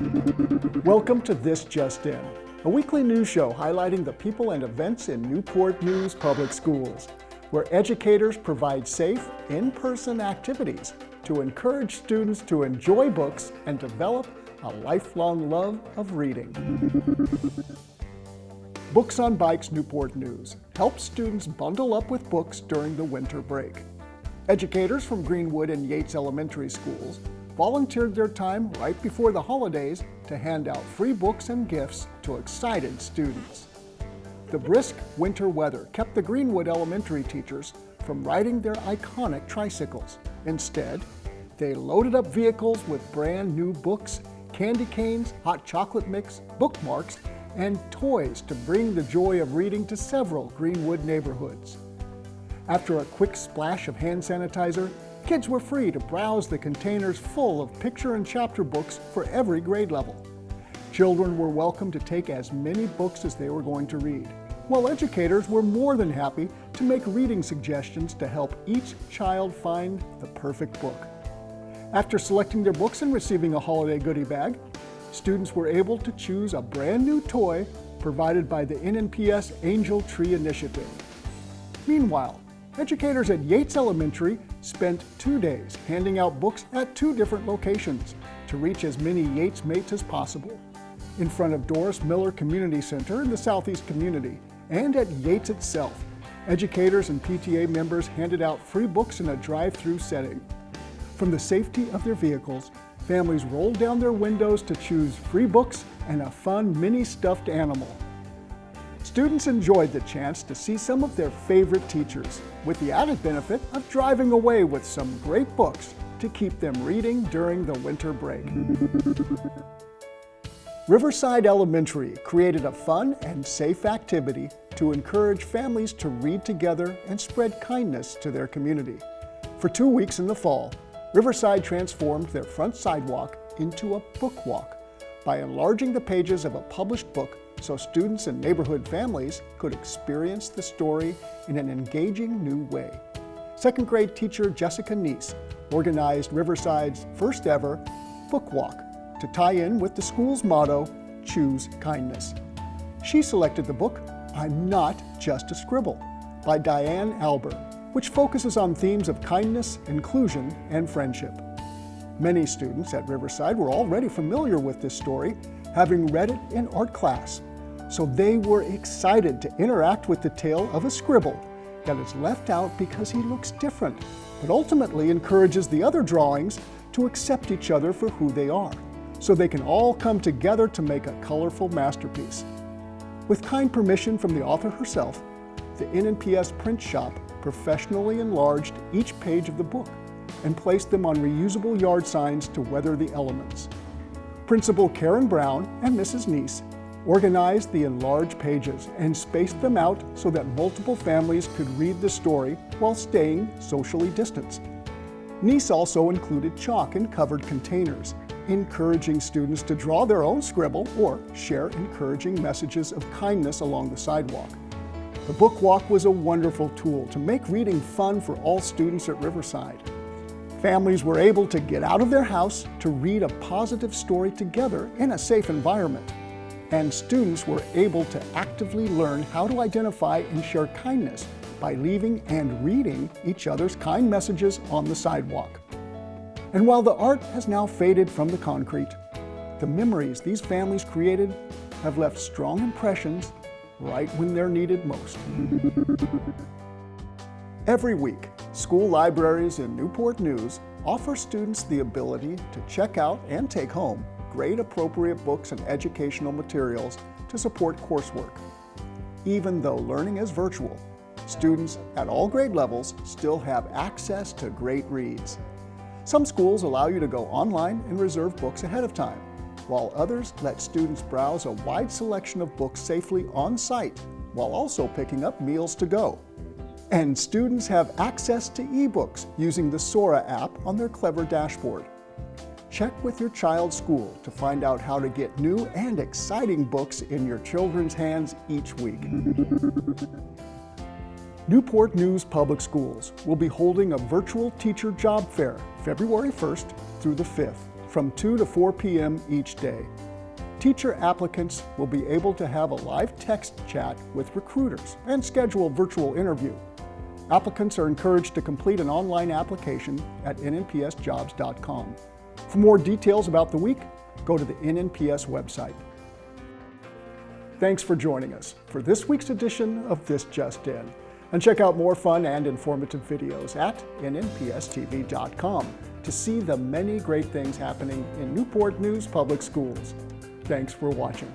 Welcome to This Just In, a weekly news show highlighting the people and events in Newport News Public Schools, where educators provide safe, in-person activities to encourage students to enjoy books and develop a lifelong love of reading. Books on Bikes Newport News helps students bundle up with books during the winter break. Educators from Greenwood and Yates Elementary Schools volunteered their time right before the holidays to hand out free books and gifts to excited students. The brisk winter weather kept the Greenwood Elementary teachers from riding their iconic tricycles. Instead, they loaded up vehicles with brand new books, candy canes, hot chocolate mix, bookmarks, and toys to bring the joy of reading to several Greenwood neighborhoods. After a quick splash of hand sanitizer, kids were free to browse the containers full of picture and chapter books for every grade level. Children were welcome to take as many books as they were going to read, while educators were more than happy to make reading suggestions to help each child find the perfect book. After selecting their books and receiving a holiday goodie bag, students were able to choose a brand new toy provided by the NNPS Angel Tree Initiative. Meanwhile, educators at Yates Elementary spent 2 days handing out books at 2 different locations to reach as many Yates mates as possible. In front of Doris Miller Community Center in the Southeast community and at Yates itself, educators and PTA members handed out free books in a drive-through setting. From the safety of their vehicles, families rolled down their windows to choose free books and a fun mini stuffed animal. Students enjoyed the chance to see some of their favorite teachers, with the added benefit of driving away with some great books to keep them reading during the winter break. Riverside Elementary created a fun and safe activity to encourage families to read together and spread kindness to their community. For 2 weeks in the fall, Riverside transformed their front sidewalk into a book walk by enlarging the pages of a published book so students and neighborhood families could experience the story in an engaging new way. Second grade teacher Jessica Neese organized Riverside's first ever book walk to tie in with the school's motto, Choose Kindness. She selected the book, I'm Not Just a Scribble, by Diane Albert, which focuses on themes of kindness, inclusion, and friendship. Many students at Riverside were already familiar with this story, having read it in art class, so they were excited to interact with the tale of a scribble that is left out because he looks different, but ultimately encourages the other drawings to accept each other for who they are, so they can all come together to make a colorful masterpiece. With kind permission from the author herself, the NNPS print shop professionally enlarged each page of the book and placed them on reusable yard signs to weather the elements. Principal Karen Brown and Mrs. Neese organized the enlarged pages and spaced them out so that multiple families could read the story while staying socially distanced. Neese also included chalk in covered containers, encouraging students to draw their own scribble or share encouraging messages of kindness along the sidewalk. The book walk was a wonderful tool to make reading fun for all students at Riverside. Families were able to get out of their house to read a positive story together in a safe environment. And students were able to actively learn how to identify and share kindness by leaving and reading each other's kind messages on the sidewalk. And while the art has now faded from the concrete, the memories these families created have left strong impressions right when they're needed most. Every week, school libraries in Newport News offer students the ability to check out and take home grade-appropriate books and educational materials to support coursework. Even though learning is virtual, students at all grade levels still have access to great reads. Some schools allow you to go online and reserve books ahead of time, while others let students browse a wide selection of books safely on site, while also picking up meals to go. And students have access to ebooks using the Sora app on their Clever dashboard. Check with your child's school to find out how to get new and exciting books in your children's hands each week. Newport News Public Schools will be holding a virtual teacher job fair February 1st through the 5th from 2 to 4 p.m. each day. Teacher applicants will be able to have a live text chat with recruiters and schedule a virtual interview. Applicants are encouraged to complete an online application at nnpsjobs.com. For more details about the week, go to the NNPS website. Thanks for joining us for this week's edition of This Just In. And check out more fun and informative videos at nnpstv.com to see the many great things happening in Newport News Public Schools. Thanks for watching.